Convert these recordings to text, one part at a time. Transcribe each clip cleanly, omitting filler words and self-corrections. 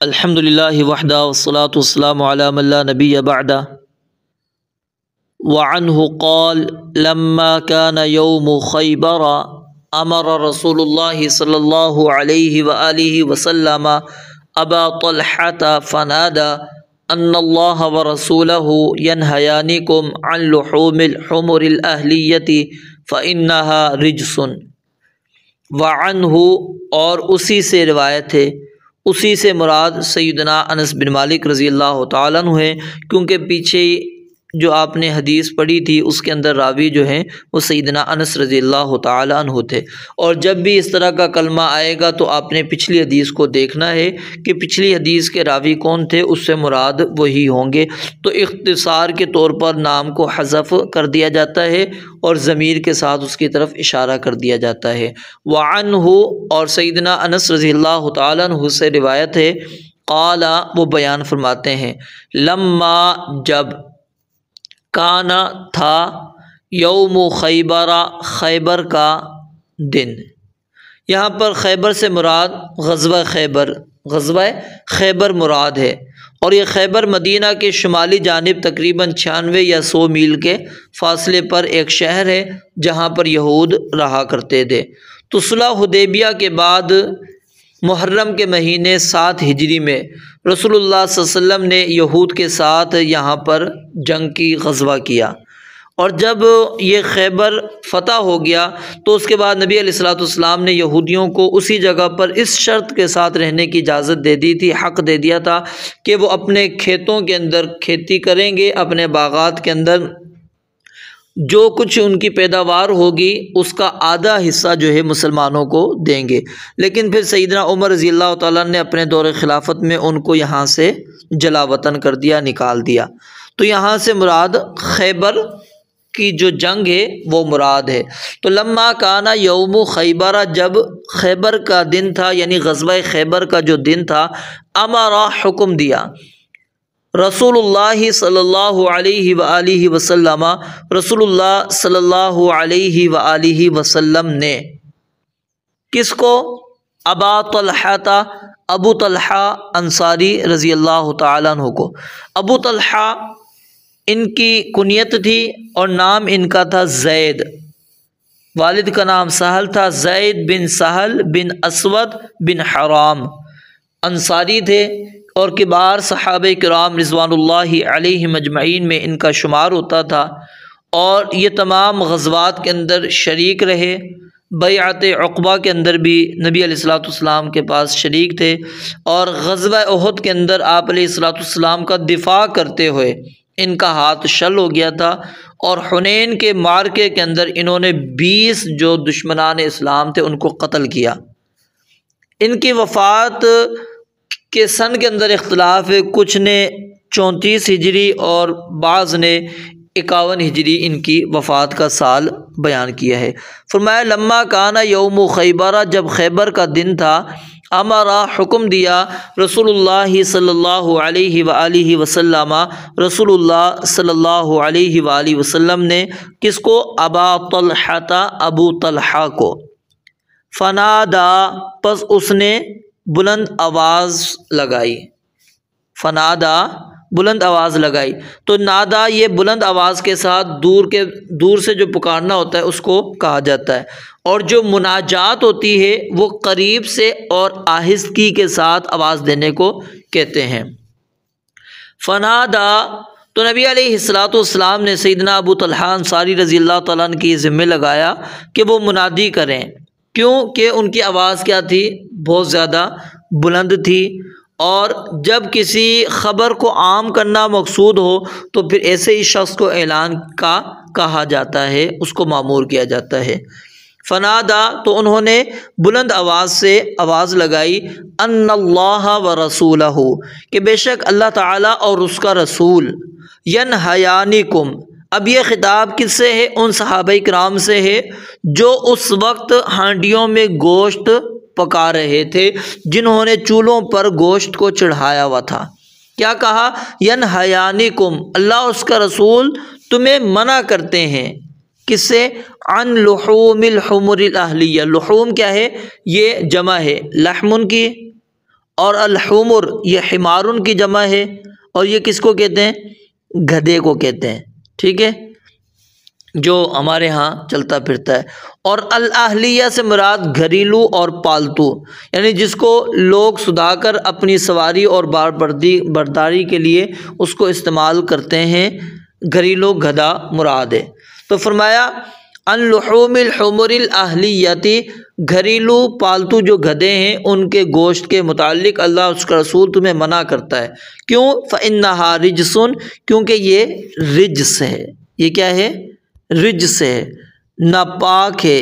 الحمد للہ وحدہ والصلاة والسلام علی من لا نبی بعدہ وعنہ قال لما كان يوم خیبر امر رسول اللہ صلی اللہ علیہ وآلہ وسلم ابا طلحة فنادى ان اللہ ورسولہ ینہیانکم عن لحوم الحمر الاہلیۃ فإنها رجس۔ وعنہ، اور اسی سے روایت ہے، اسی سے مراد سیدنا انس بن مالک رضی اللہ تعالیٰ عنہ ہے، کیونکہ پیچھے جو آپ نے حدیث پڑھی تھی اس کے اندر راوی جو ہیں وہ سیدنا انس رضی اللہ تعالیٰ عنہ تھے، اور جب بھی اس طرح کا کلمہ آئے گا تو آپ نے پچھلی حدیث کو دیکھنا ہے کہ پچھلی حدیث کے راوی کون تھے، اس سے مراد وہی ہوں گے۔ تو اختصار کے طور پر نام کو حذف کر دیا جاتا ہے اور ضمیر کے ساتھ اس کی طرف اشارہ کر دیا جاتا ہے۔ وعنہ، اور سیدنا انس رضی اللہ تعالیٰ عنہ سے روایت ہے، قال، وہ بیان فرماتے ہیں، لما، جب، کانا، تھا، یوم خیبر، خیبر کا دن۔ یہاں پر خیبر سے مراد غزوہ خیبر، غزوہ خیبر مراد ہے، اور یہ خیبر مدینہ کے شمالی جانب تقریباً 96 یا 100 میل کے فاصلے پر ایک شہر ہے جہاں پر یہود رہا کرتے تھے۔ تو صلح حدیبیہ کے بعد محرم کے مہینے 7 ہجری میں رسول اللہ صلی اللہ علیہ وسلم نے یہود کے ساتھ یہاں پر جنگ کی، غزوہ کیا، اور جب یہ خیبر فتح ہو گیا تو اس کے بعد نبی علیہ الصلوۃ والسلام نے یہودیوں کو اسی جگہ پر اس شرط کے ساتھ رہنے کی اجازت دے دی تھی، حق دے دیا تھا کہ وہ اپنے کھیتوں کے اندر کھیتی کریں گے، اپنے باغات کے اندر جو کچھ ان کی پیداوار ہوگی اس کا آدھا حصہ جو ہے مسلمانوں کو دیں گے۔ لیکن پھر سیدنا عمر رضی اللہ تعالیٰ نے اپنے دور خلافت میں ان کو یہاں سے جلا وطن کر دیا، نکال دیا۔ تو یہاں سے مراد خیبر کی جو جنگ ہے وہ مراد ہے۔ تو لما کانا یوم خیبر، جب خیبر کا دن تھا، یعنی غزوہ خیبر کا جو دن تھا، امرا، حکم دیا، رسول اللہ صلی اللہ علیہ وآلہ وسلم، رسول اللہ صلی اللہ علیہ وآلہ وسلم نے، کس کو؟ ابا طلحہ، ابو طلحہ انصاری رضی اللہ تعالیٰ عنہ کو۔ ابو طلحہ ان کی کنیت تھی اور نام ان کا تھا زید، والد کا نام سہل تھا، زید بن سہل بن اسود بن حرام، انصاری تھے، اور کبار صحابہ کرام رضوان اللہ علیہم اجمعین میں ان کا شمار ہوتا تھا، اور یہ تمام غزوات کے اندر شریک رہے۔ بیعت عقبہ کے اندر بھی نبی علیہ الصلوۃ والسلام کے پاس شریک تھے، اور غزوہ احد کے اندر آپ علیہ الصلوۃ والسلام کا دفاع کرتے ہوئے ان کا ہاتھ شل ہو گیا تھا، اور حنین کے معرکے کے اندر انہوں نے 20 جو دشمنان اسلام تھے ان کو قتل کیا۔ ان کی وفات کے سن کے اندر اختلاف ہے، کچھ نے 34 ہجری اور بعض نے 51 ہجری ان کی وفات کا سال بیان کیا ہے۔ فرمایا لما کانا یوم خیبر، جب خیبر کا دن تھا، امرا، حکم دیا، رسول اللہ صلی اللہ علیہ وآلہ وسلم، رسول اللہ صلی اللہ علیہ وآلہ وسلم نے، کس کو؟ ابا طلحہ، ابو طلحہ کو۔ فنادا، پس اس نے بلند آواز لگائی، فنادا، بلند آواز لگائی۔ تو نادا یہ بلند آواز کے ساتھ دور سے جو پکارنا ہوتا ہے اس کو کہا جاتا ہے، اور جو مناجات ہوتی ہے وہ قریب سے اور آہستگی کے ساتھ آواز دینے کو کہتے ہیں۔ فنادا، تو نبی علیہ الصلوۃ والسلام نے سیدنا ابو طلحہ انصاری رضی اللہ تعالیٰ عنہ کی ذمہ لگایا کہ وہ منادی کریں، کیونکہ ان کی آواز کیا تھی؟ بہت زیادہ بلند تھی، اور جب کسی خبر کو عام کرنا مقصود ہو تو پھر ایسے ہی شخص کو اعلان کا کہا جاتا ہے، اس کو مامور کیا جاتا ہے۔ فنادا، تو انہوں نے بلند آواز سے آواز لگائی، ان اللہ ورسولہ، کہ بے شک اللہ تعالیٰ اور اس کا رسول، ینہیانکم، اب یہ خطاب کس سے ہے؟ ان صحابہ کرام سے ہے جو اس وقت ہانڈیوں میں گوشت پکا رہے تھے، جنہوں نے چولہوں پر گوشت کو چڑھایا ہوا تھا۔ کیا کہا؟ ینہیانکم، اللہ اور اس کا رسول تمہیں منع کرتے ہیں، کس سے؟ عن لحوم الحمر الاہلیہ۔ لحوم کیا ہے؟ یہ جمع ہے لحمن کی، اور الحمر یہ حمارن کی جمع ہے، اور یہ کس کو کہتے ہیں؟ گدھے کو کہتے ہیں، ٹھیک ہے، جو ہمارے ہاں چلتا پھرتا ہے۔ اور الاہلیہ سے مراد گھریلو اور پالتو، یعنی جس کو لوگ سدا کر اپنی سواری اور برداری کے لیے اس کو استعمال کرتے ہیں، گھریلو گدھا مراد ہے۔ تو فرمایا ان لحوم الحمر الاہلیتی، گھریلو پالتو جو گدھے ہیں ان کے گوشت کے متعلق اللہ اور اس کا رسول تمہیں منع کرتا ہے۔ کیوں؟ فإنها رجس، کیونکہ یہ رجس ہے۔ یہ کیا ہے؟ رجس ہے، ناپاک ہے،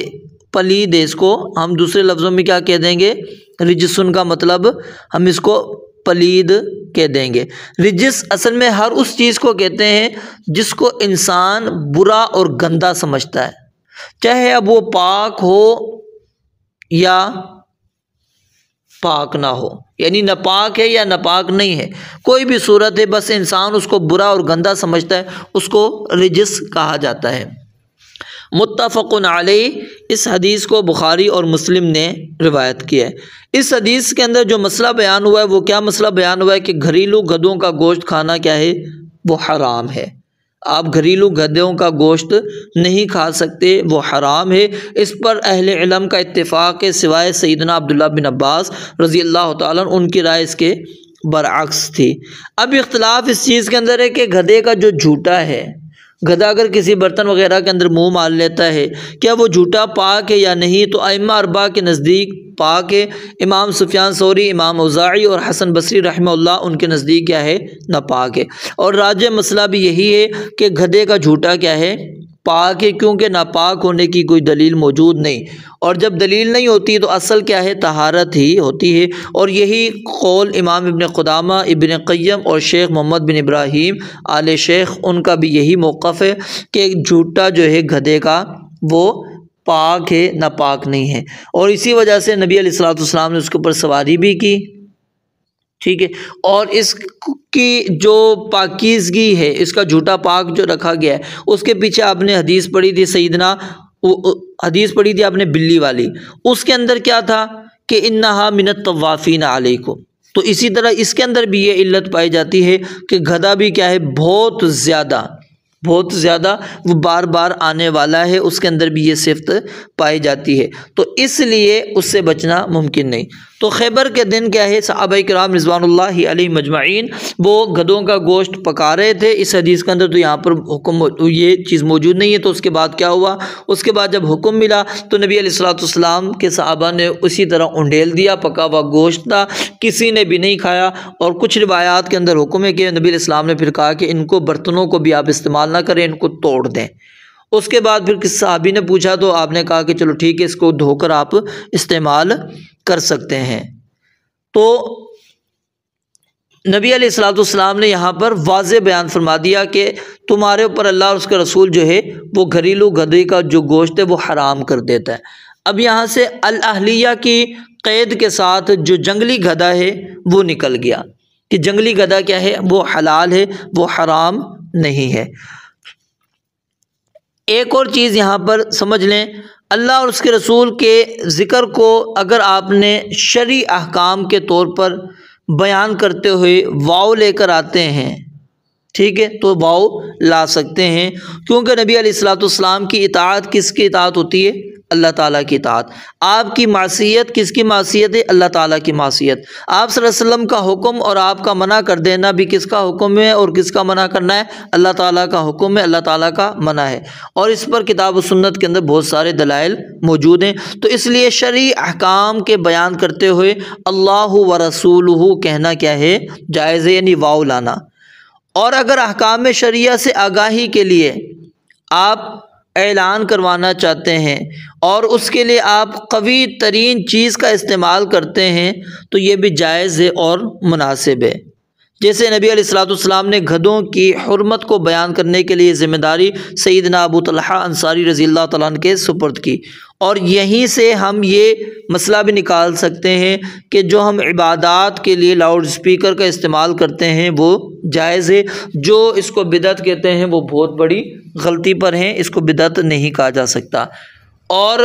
پلید ہے۔ اس کو ہم دوسرے لفظوں میں کیا کہہ دیں گے؟ رجسن کا مطلب ہم اس کو پلید کہہ دیں گے۔ رجس اصل میں ہر اس چیز کو کہتے ہیں جس کو انسان برا اور گندا سمجھتا ہے، چاہے اب وہ پاک ہو یا پاک نہ ہو، یعنی ناپاک ہے یا ناپاک نہیں ہے، کوئی بھی صورت ہے، بس انسان اس کو برا اور گندا سمجھتا ہے، اس کو رجس کہا جاتا ہے۔ متفق علیہ، اس حدیث کو بخاری اور مسلم نے روایت کیا ہے۔ اس حدیث کے اندر جو مسئلہ بیان ہوا ہے وہ کیا مسئلہ بیان ہوا ہے کہ گھریلو گدھوں کا گوشت کھانا کیا ہے؟ وہ حرام ہے۔ آپ گھریلو گدھوں کا گوشت نہیں کھا سکتے، وہ حرام ہے۔ اس پر اہل علم کا اتفاق ہے سوائے سیدنا عبداللہ بن عباس رضی اللہ تعالیٰ عنہ، ان کی رائے اس کے برعکس تھی۔ اب اختلاف اس چیز کے اندر ہے کہ گدھے کا جو جھوٹا ہے، گدھا اگر کسی برتن وغیرہ کے اندر منہ مار لیتا ہے، کیا وہ جھوٹا پاک ہے یا نہیں؟ تو ائمہ اربعہ کے نزدیک پاک ہے۔ امام سفیان ثوری، امام اوزاعی اور حسن بصری رحمہ اللہ ان کے نزدیک کیا ہے؟ ناپاک ہے۔ اور راجح مسئلہ بھی یہی ہے کہ گدھے کا جھوٹا کیا ہے؟ پاک ہے، کیونکہ ناپاک ہونے کی کوئی دلیل موجود نہیں، اور جب دلیل نہیں ہوتی تو اصل کیا ہے؟ طہارت ہی ہوتی ہے۔ اور یہی قول امام ابن قدامہ، ابن قیم اور شیخ محمد بن ابراہیم آل شیخ، ان کا بھی یہی موقف ہے کہ جھوٹا جو ہے گدھے کا وہ پاک ہے، ناپاک نہیں ہے۔ اور اسی وجہ سے نبی علیہ الصلوۃ والسلام نے اس کے اوپر سواری بھی کی، ٹھیک ہے، اور اس کی جو پاکیزگی ہے، اس کا جھوٹا پاک جو رکھا گیا ہے، اس کے پیچھے آپ نے حدیث پڑھی تھی، سیدنا حدیث پڑھی تھی آپ نے بلی والی، اس کے اندر کیا تھا کہ انہا من الطوافین علیکم۔ تو اسی طرح اس کے اندر بھی یہ علت پائی جاتی ہے کہ گدھا بھی کیا ہے؟ بہت زیادہ وہ بار بار آنے والا ہے، اس کے اندر بھی یہ صفت پائی جاتی ہے، تو اس لیے اس سے بچنا ممکن نہیں۔ تو خیبر کے دن کیا ہے؟ صحابہ کرام رضوان اللہ علیہ مجمعین وہ گدھوں کا گوشت پکا رہے تھے۔ اس حدیث کے اندر تو یہاں پر حکم یہ چیز موجود نہیں ہے، تو اس کے بعد کیا ہوا؟ اس کے بعد جب حکم ملا تو نبی علیہ الصلوۃ والسلام کے صحابہ نے اسی طرح انڈیل دیا، پکا ہوا گوشت تھا، کسی نے بھی نہیں کھایا۔ اور کچھ روایات کے اندر حکم ہے کہ نبی علیہ السلام نے پھر کہا کہ ان کو برتنوں کو بھی آپ استعمال نہ کریں، ان کو توڑ دیں۔ اس کے بعد پھر کس صحابی نے پوچھا تو آپ نے کہا کہ چلو ٹھیک ہے، اس کو دھو کر آپ استعمال کر سکتے ہیں۔ تو نبی علیہ الصلوۃ والسلام نے یہاں پر واضح بیان فرما دیا کہ تمہارے اوپر اللہ اور اس کا رسول جو ہے وہ گھریلو گدھے کا جو گوشت ہے وہ حرام کر دیتا ہے۔ اب یہاں سے الاہلیہ کی قید کے ساتھ جو جنگلی گدھا ہے وہ نکل گیا کہ جنگلی گدھا کیا ہے؟ وہ حلال ہے، وہ حرام نہیں ہے۔ ایک اور چیز یہاں پر سمجھ لیں، اللہ اور اس کے رسول کے ذکر کو اگر آپ نے شرعی احکام کے طور پر بیان کرتے ہوئے واو لے کر آتے ہیں، ٹھیک ہے، تو واو لا سکتے ہیں، کیونکہ نبی علیہ الصلوۃ والسلام کی اطاعت کس کی اطاعت ہوتی ہے؟ اللہ تعالیٰ کی اطاعت۔ آپ کی معصیت کس کی معصیت ہے؟ اللہ تعالیٰ کی معصیت۔ آپ صلی اللہ علیہ وسلم کا حکم اور آپ کا منع کر دینا بھی کس کا حکم ہے اور کس کا منع کرنا ہے؟ اللہ تعالیٰ کا حکم ہے، اللہ تعالیٰ کا منع ہے، اور اس پر کتاب و سنت کے اندر بہت سارے دلائل موجود ہیں۔ تو اس لیے شرعی احکام کے بیان کرتے ہوئے اللہ و رسولہ کہنا کیا ہے؟ جائز ہے، یعنی واو لانا۔ اور اگر احکام شرعیہ سے آگاہی کے لیے آپ اعلان کروانا چاہتے ہیں اور اس کے لیے آپ قوی ترین چیز کا استعمال کرتے ہیں تو یہ بھی جائز ہے اور مناسب ہے۔ جیسے نبی علیہ الصلوۃ والسلام نے گدھوں کی حرمت کو بیان کرنے کے لیے ذمہ داری سیدنا ابو طلحہ انصاری رضی اللہ تعالیٰ عنہ کے سپرد کی، اور یہیں سے ہم یہ مسئلہ بھی نکال سکتے ہیں کہ جو ہم عبادات کے لیے لاؤڈ اسپیکر کا استعمال کرتے ہیں وہ جائز ہے۔ جو اس کو بدعت کہتے ہیں وہ بہت بڑی غلطی پر ہیں، اس کو بدعت نہیں کہا جا سکتا۔ اور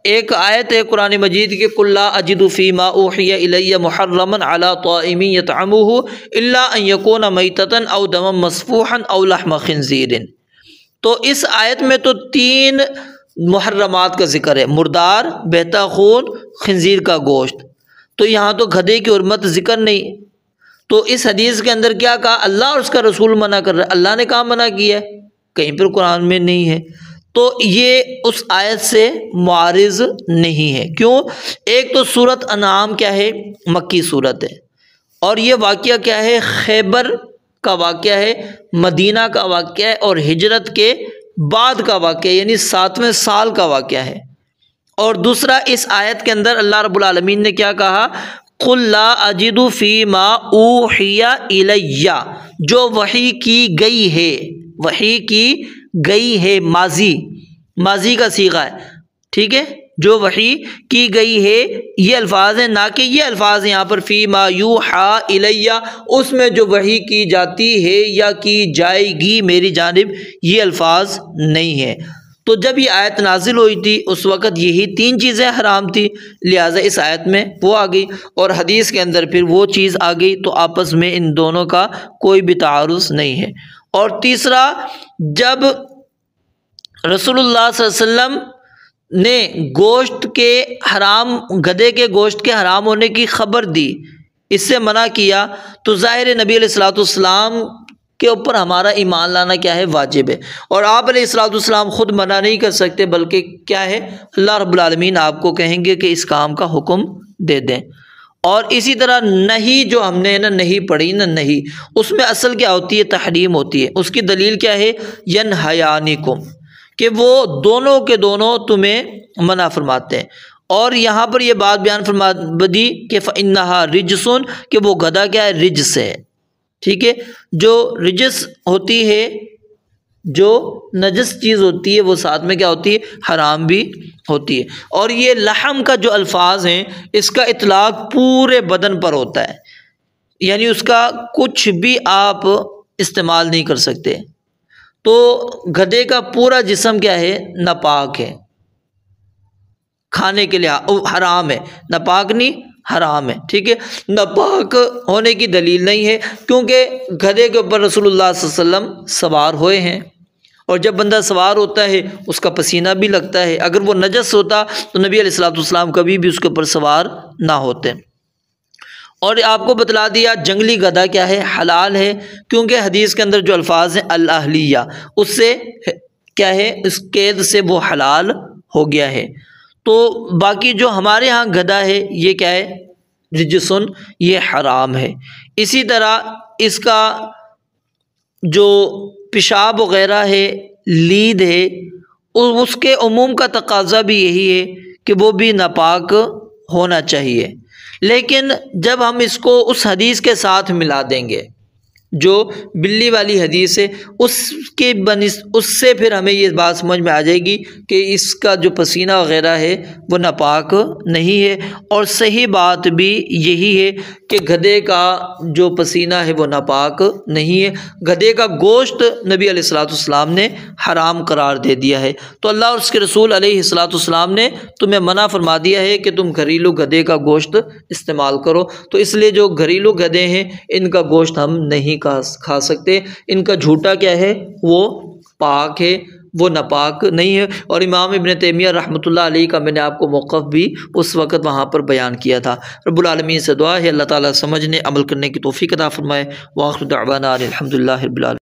ایک آیت ہے قرآن مجید کے قُل لا اجد فیما اوحی الی محرما علی طاعم یطعمہ الا ان یکون میتۃ او دما مسفوحا او لحم خنزیر۔ تو اس آیت میں تو 3 محرمات کا ذکر ہے، مردار، بہتا خون، خنزیر کا گوشت۔ تو یہاں تو گدھے کی حرمت ذکر نہیں۔ تو اس حدیث کے اندر کیا کہا؟ اللہ اور اس کا رسول منع کر رہا ہے۔ اللہ نے کہاں منع کیا ہے؟ کہیں پر قرآن میں نہیں ہے۔ تو یہ اس آیت سے معارض نہیں ہے۔ کیوں؟ ایک تو سورۃ انعام کیا ہے؟ مکی صورت ہے، اور یہ واقعہ کیا ہے؟ خیبر کا واقعہ ہے، مدینہ کا واقعہ ہے، اور ہجرت کے بعد کا واقعہ ہے، یعنی 7ویں سال کا واقعہ ہے۔ اور دوسرا، اس آیت کے اندر اللہ رب العالمین نے کیا کہا؟ قُل لا اجد فیما اوحی الی، جو وحی کی گئی ہے، وحی کی گئی ہے، ماضی کا صیغہ ہے، ٹھیک ہے، جو وحی کی گئی ہے، یہ الفاظ ہیں، نہ کہ یہ الفاظ یہاں پر فیما یوحی الی، اس میں جو وحی کی جاتی ہے یا کی جائے گی میری جانب، یہ الفاظ نہیں ہے۔ تو جب یہ آیت نازل ہوئی تھی اس وقت یہی 3 چیزیں حرام تھی، لہٰذا اس آیت میں وہ آ گئی، اور حدیث کے اندر پھر وہ چیز آ گئی، تو آپس میں ان دونوں کا کوئی بھی تعارض نہیں ہے۔ اور تیسرا، جب رسول اللہ صلی اللہ علیہ وسلم نے گوشت کے حرام، گدھے کے گوشت کے حرام ہونے کی خبر دی، اس سے منع کیا، تو ظاہر نبی علیہ الصلوۃ والسلام کے اوپر ہمارا ایمان لانا کیا ہے؟ واجب ہے۔ اور آپ علیہ الصلوۃ والسلام خود منع نہیں کر سکتے، بلکہ کیا ہے؟ اللہ رب العالمین آپ کو کہیں گے کہ اس کام کا حکم دے دیں۔ اور اسی طرح نہیں، جو ہم نے نہیں پڑھی نہیں، اس میں اصل کیا ہوتی ہے؟ تحریم ہوتی ہے۔ اس کی دلیل کیا ہے؟ ینہیانکم، کہ وہ دونوں کے دونوں تمہیں منع فرماتے ہیں۔ اور یہاں پر یہ بات بیان فرما دی کہ فَإِنَّهَا رِجْسٌ، کہ وہ گدھا کیا ہے؟ رجس ہے، ٹھیک ہے۔ جو رجس ہوتی ہے، جو نجس چیز ہوتی ہے، وہ ساتھ میں کیا ہوتی ہے؟ حرام بھی ہوتی ہے۔ اور یہ لحم کا جو الفاظ ہیں، اس کا اطلاق پورے بدن پر ہوتا ہے، یعنی اس کا کچھ بھی آپ استعمال نہیں کر سکتے۔ تو گدھے کا پورا جسم کیا ہے؟ ناپاک ہے، کھانے کے لیے حرام ہے، ناپاک نہیں، حرام ہے، ٹھیک ہے۔ ناپاک ہونے کی دلیل نہیں ہے، کیونکہ گدھے کے اوپر رسول اللہ صلی اللہ علیہ وسلم سوار ہوئے ہیں، اور جب بندہ سوار ہوتا ہے اس کا پسینہ بھی لگتا ہے۔ اگر وہ نجس ہوتا تو نبی علیہ الصلوۃ والسلام کبھی بھی اس کے اوپر سوار نہ ہوتے۔ اور آپ کو بتلا دیا جنگلی گدھا کیا ہے؟ حلال ہے، کیونکہ حدیث کے اندر جو الفاظ ہیں الاہلیہ، اس سے کیا ہے؟ اس قید سے وہ حلال ہو گیا ہے۔ تو باقی جو ہمارے ہاں گدھا ہے یہ کیا ہے؟ رجسن، یہ حرام ہے۔ اسی طرح اس کا جو پیشاب وغیرہ ہے، لید ہے، اس کے عموم کا تقاضا بھی یہی ہے کہ وہ بھی ناپاک ہونا چاہیے۔ لیکن جب ہم اس کو اس حدیث کے ساتھ ملا دیں گے جو بلی والی حدیث ہے، اس سے پھر ہمیں یہ بات سمجھ میں آ جائے گی کہ اس کا جو پسینہ وغیرہ ہے وہ ناپاک نہیں ہے۔ اور صحیح بات بھی یہی ہے کہ گدھے کا جو پسینہ ہے وہ ناپاک نہیں ہے۔ گدھے کا گوشت نبی علیہ الصلوۃ والسلام نے حرام قرار دے دیا ہے، تو اللہ اور اس کے رسول علیہ الصلوۃ والسلام نے تمہیں منع فرما دیا ہے کہ تم گھریلو گدھے کا گوشت استعمال کرو۔ تو اس لیے جو گھریلو گدھے ہیں ان کا گوشت ہم نہیں کھا سکتے، ان کا جھوٹا کیا ہے؟ وہ پاک ہے، وہ ناپاک نہیں ہے۔ اور امام ابن تیمیہ رحمۃ اللہ علیہ کا میں نے آپ کو موقف بھی اس وقت وہاں پر بیان کیا تھا۔ رب العالمین سے دعا ہے اللہ تعالیٰ سمجھنے عمل کرنے کی توفیق عطا فرمائے۔ وآخر دعوانا الحمد للہ رب العالمین۔